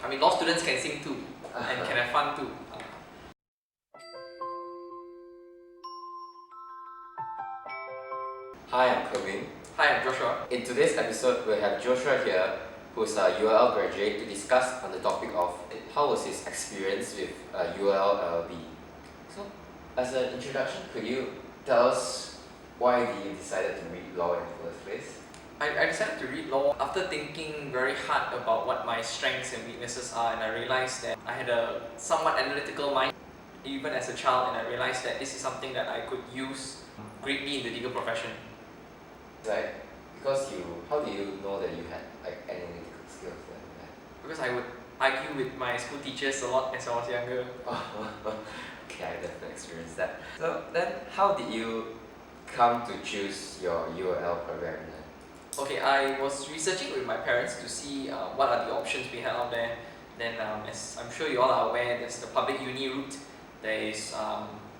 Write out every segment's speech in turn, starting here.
I mean, law students can sing too and can have fun too. Hi, I'm Kevin. Hi, I'm Joshua. In today's episode, we'll have Joshua here, who's a UOL graduate, to discuss on the topic of how was his experience with UOL LL.B. So, as an introduction, could you tell us why you decided to read law in the first place? I decided to read law after thinking very hard about what my strengths and weaknesses are, and I realized that I had a somewhat analytical mind even as a child, and I realized that this is something that I could use greatly in the legal profession. Like, how do you know that you had like analytical skills then? Because I would argue with my school teachers a lot as I was younger. Okay, I definitely experienced that. So then, how did you come to choose your UOL program then? Okay, I was researching with my parents to see what are the options we had out there. Then, as I'm sure you all are aware, there's the public uni route, there is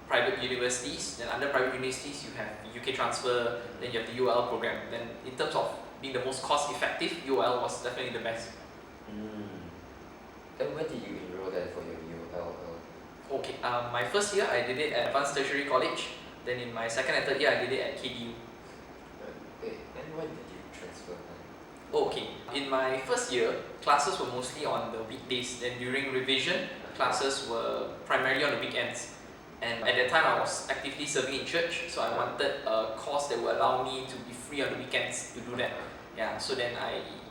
private universities, then under private universities you have UK transfer, then you have the UOL program. Then in terms of being the most cost effective, UOL was definitely the best. Then when did you enroll then for your UOL? Okay, my first year I did it at Advanced Tertiary College, then in my second and third year I did it at KDU. And when did you transfer then? Okay, in my first year, classes were mostly on the weekdays, then during revision, classes were primarily on the weekends. And at that time I was actively serving in church, so I wanted a course that would allow me to be free on the weekends to do that. Yeah, so then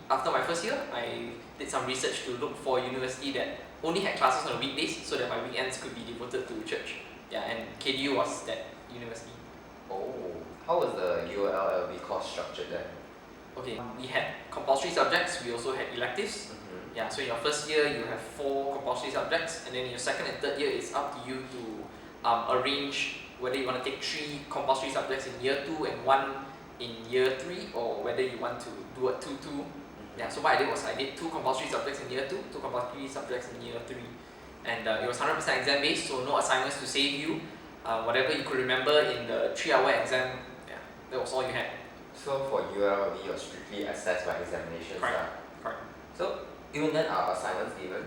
after my first year, I did some research to look for a university that only had classes on the weekdays so that my weekends could be devoted to church. Yeah, and KDU was that university. Oh, how was the UOL LL.B course structured then? Okay, we had compulsory subjects, we also had electives. Yeah, so in your first year you have 4 compulsory subjects, and then in your second and third year it's up to you to arrange whether you want to take 3 compulsory subjects in year 2 and 1 in year 3, or whether you want to do a 2-2. Yeah, so what I did was I did 2 compulsory subjects in year 2, 2 compulsory subjects in year 3, and it was 100% exam based, so no assignments to save you. Whatever you could remember in the 3-hour exam, yeah, that was all you had. So for UOL, you're strictly assessed by examinations. Correct. So even then, are assignments given?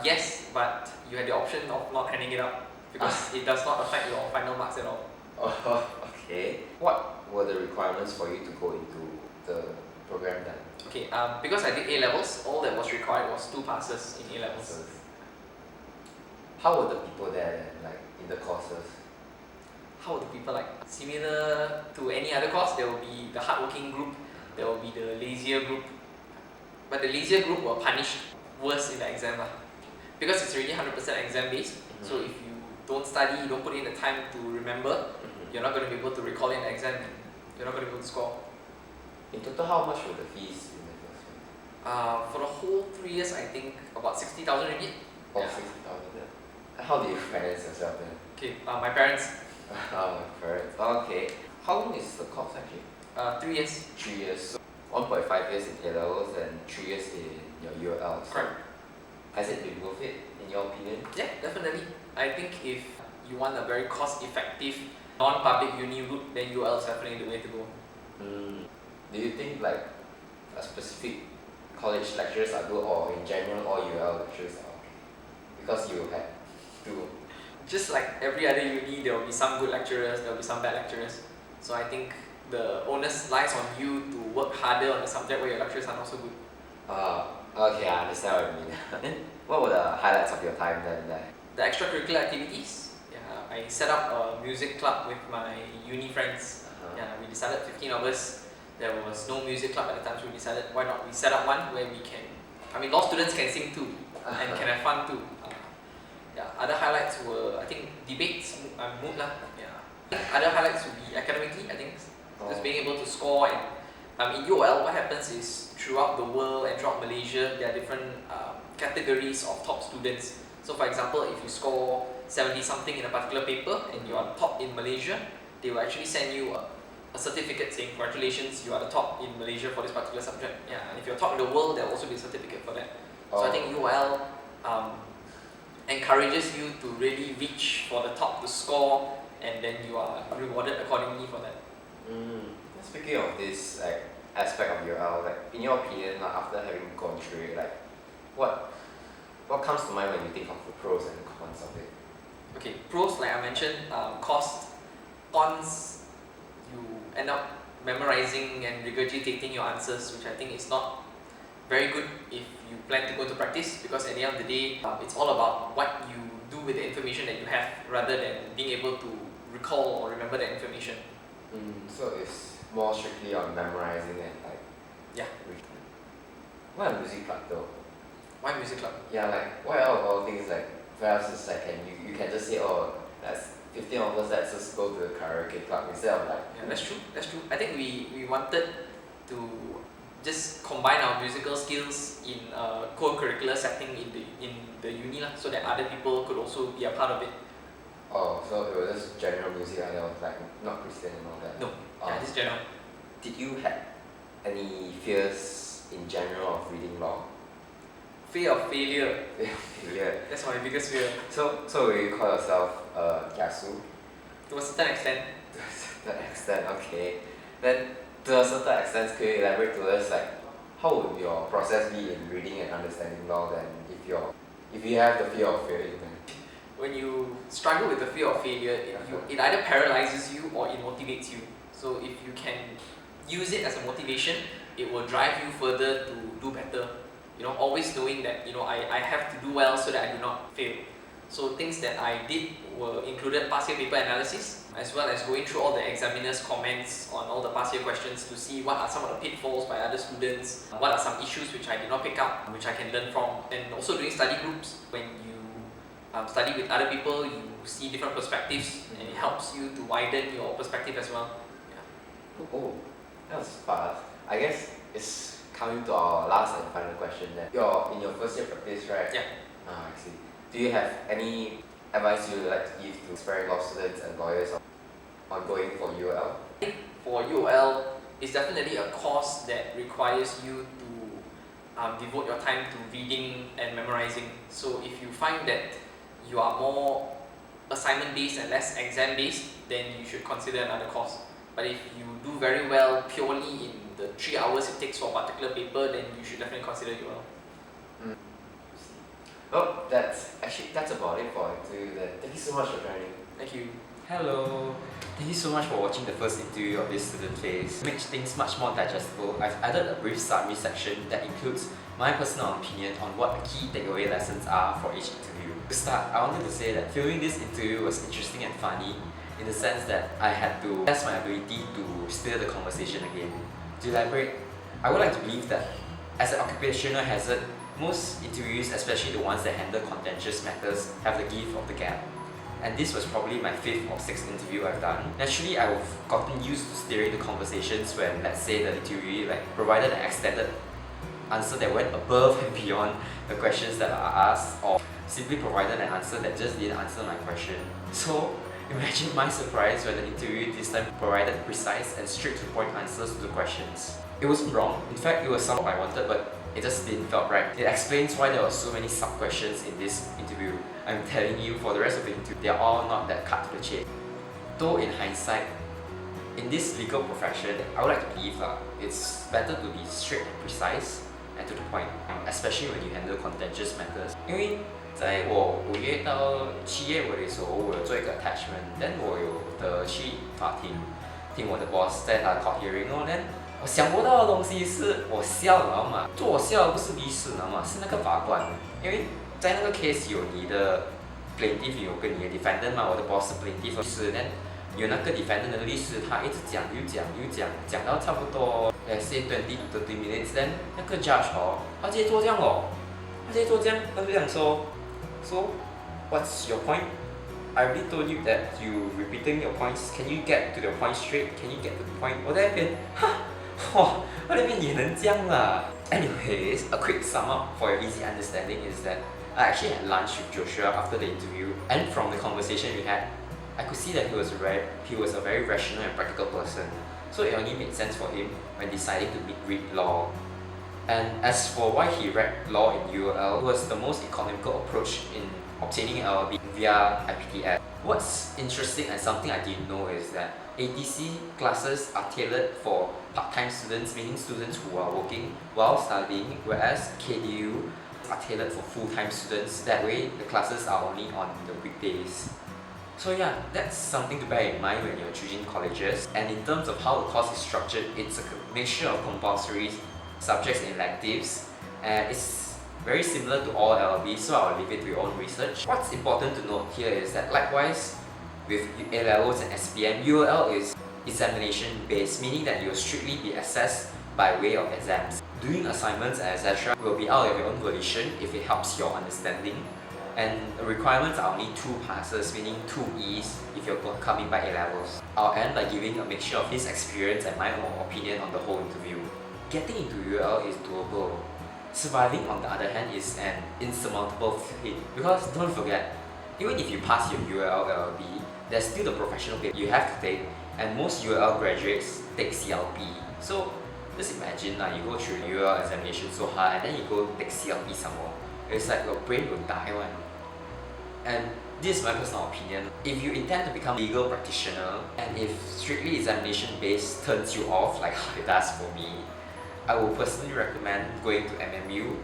Yes, but you had the option of not handing it up because it does not affect your final marks at all. Oh, okay. What were the requirements for you to go into the program then? Okay, because I did A levels, all that was required was 2 passes in A levels. How were the people there then, like in the courses? How were the people like? Similar to any other course, there will be the hardworking group, there will be the lazier group. But the lazier group were punished worse in the exam because it's really 100% exam based. So if you don't study, you don't put in the time to remember, you're not going to be able to recall in the exam, you're not going to be able to score. In total, how much were the fees in the first year? For the whole 3 years, I think about 60,000 ringgit. Oh, 60,000. How do you finance yourself then? Okay, my parents. Parents. Okay. How long is the course actually? 3 years. 3 years. So 1.5 years in A levels and 3 years in your UOL. So Correct. has it been worth it in your opinion? Yeah, definitely. I think if you want a very cost-effective, non-public uni route, then UOL is definitely the way to go. Do you think like a specific college lecturers are good, or in general all UOL lecturers are okay? Because you had to. Just like every other uni, there will be some good lecturers, there will be some bad lecturers. So I think the onus lies on you to work harder on the subject where your lecturers are not so good. Okay, I understand what you mean. Then what were the highlights of your time then there? The extracurricular activities, yeah, I set up a music club with my uni friends. Yeah, we decided 15 of us. There was no music club at the time, so we decided why not we set up one where we can, I mean, law students can sing too and can have fun too. Yeah, other highlights were, I think, debates, mood lah. Yeah. Other highlights would be academically, I think, just being able to score. And in UOL, what happens is throughout the world and throughout Malaysia, there are different categories of top students. So for example, if you score 70 something in a particular paper and you are top in Malaysia, they will actually send you a certificate saying congratulations, you are the top in Malaysia for this particular subject. Yeah, and if you're top in the world, there will also be a certificate for that. So I think UOL encourages you to really reach for the top to score, and then you are rewarded accordingly for that. Speaking of this like aspect of UOL, like in your opinion, after having gone through it, like What comes to mind when you think of the pros and cons of it? Okay, pros, like I mentioned, cost. Cons, you end up memorizing and regurgitating your answers, which I think is not very good if you plan to go to practice, because at the end of the day, it's all about what you do with the information that you have rather than being able to recall or remember the information. So it's more strictly on memorizing and like. Yeah. Why a music club though? Why music club? Yeah, like why out of all things like perhaps it's like you can just say, oh, that's 15 of us, let's just go to the karaoke club instead of like. Yeah, that's true. I think we wanted to just combine our musical skills in a co-curricular setting in the uni lah, so that other people could also be a part of it. Oh, so it was just general music and it was like not Christian and all that? No, yeah, just general. Did you have any fears in general of reading law? Fear of failure. Failure. That's my biggest fear. So will you call yourself kiasu? To a certain extent. To a certain extent, okay. Then to a certain extent, could you elaborate to us like how would your process be in reading and understanding law then if you have the fear of failing then? When you struggle with the fear of failure, it either paralyzes you or it motivates you. So if you can use it as a motivation, it will drive you further to do better. Always knowing that I have to do well so that I do not fail. So things that I did were included past year paper analysis, as well as going through all the examiners' comments on all the past year questions to see what are some of the pitfalls by other students, what are some issues which I did not pick up, which I can learn from, and also doing study groups. When you study with other people, you see different perspectives, and it helps you to widen your perspective as well. Yeah. Oh, that was fast. I guess it's coming to our last and final question then. You're in your first year practice, right? Yeah. I see. Do you have any advice you would like to give to aspiring law students and lawyers on going for UOL? For UOL, it's definitely a course that requires you to devote your time to reading and memorizing. So if you find that you are more assignment based and less exam based, then you should consider another course. But if you do very well purely in the 3 hours it takes for a particular paper, then you should definitely consider UOL. Well, that's about it for interview then. Thank you so much for joining. Thank you. Hello. Thank you so much for watching the first interview of this student phase. To make things much more digestible, I've added a brief summary section that includes my personal opinion on what the key takeaway lessons are for each interview. To start, I wanted to say that filming this interview was interesting and funny in the sense that I had to test my ability to steer the conversation again. To elaborate, I would like to believe that as an occupational hazard, most interviews, especially the ones that handle contentious matters, have the gift of the gab. And this was probably my 5th or 6th interview I've done. Naturally, I've gotten used to steering the conversations when, let's say, the interviewee provided an extended answer that went above and beyond the questions that are asked, or simply provided an answer that just didn't answer my question. So imagine my surprise when the interview this time provided precise and straight-to-the-point answers to the questions. It wasn't wrong. In fact, it was something I wanted, but it just didn't felt right. It explains why there were so many sub-questions in this interview. I'm telling you, for the rest of the interview, they're all not that cut to the chase. Though in hindsight, in this legal profession, I would like to believe it's better to be straight and precise and to the point, especially when you handle contentious matters. 因为在我5月到7月尾的时候，我有做一个 attachment，then 我有的去法庭听我的 boss 在他的 court hearing then 我想不到的东西是我笑了，知道吗？做我笑的不是律师，知道吗？是那个法官，因为在那个 case 有你的 plaintiff 有跟你的 defendant 嘛，我的 boss 是 plaintiff 律师，then 有那个 defendant 的律师，他一直讲讲到差不多say 20 to 30 minutes，then 那个 judge 他直接做这样他就讲说 So what's your point? I already told you that you repeating your points. Can you get to the point straight? Can you get to the point? 我在那边我那边也能这样啦。Anyways, a quick sum up for your easy understanding is that I actually had lunch with Joshua after the interview, and from the conversation we had, I could see that he was a very rational and practical person. So it only made sense for him when deciding to read law. And as for why he read law in UOL, it was the most economical approach in obtaining an LLB via IPTS. What's interesting and something I didn't know is that ATC classes are tailored for part-time students, meaning students who are working while studying, whereas KDU are tailored for full-time students. That way, the classes are only on the weekdays. So yeah, that's something to bear in mind when you're choosing colleges. And in terms of how the course is structured, it's a mixture of compulsory subjects and electives, and it's very similar to all LLB, so I'll leave it to your own research. What's important to note here is that likewise with A-levels and SPM, UOL is examination based, meaning that you'll strictly be assessed by way of exams. Doing assignments and etc. will be out of your own volition if it helps your understanding. And the requirements are only 2 passes, meaning 2 E's if you're coming by A-levels. I'll end by giving a mixture of his experience and my own opinion on the whole interview. Getting into UOL is doable. Surviving, on the other hand, is an insurmountable feat. Because don't forget, even if you pass your UOL LL.B, there's still the professional bit you have to take, and most UOL graduates take CLP. So just imagine you go through UOL examination so hard and then you go take CLP some more. It's like your brain will die one. And this is my personal opinion. If you intend to become a legal practitioner, and if strictly examination based turns you off like how it does for me, I will personally recommend going to MMU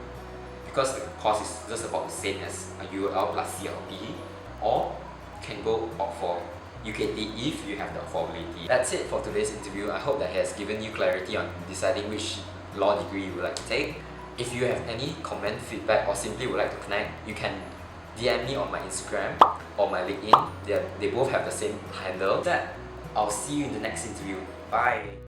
because the course is just about the same as a UOL plus CLP, or you can go opt for UKT if you have the affordability. That's it for today's interview. I hope that has given you clarity on deciding which law degree you would like to take. If you have any comment, feedback, or simply would like to connect, you can DM me on my Instagram or my LinkedIn. They both have the same handle. That I'll see you in the next interview. Bye!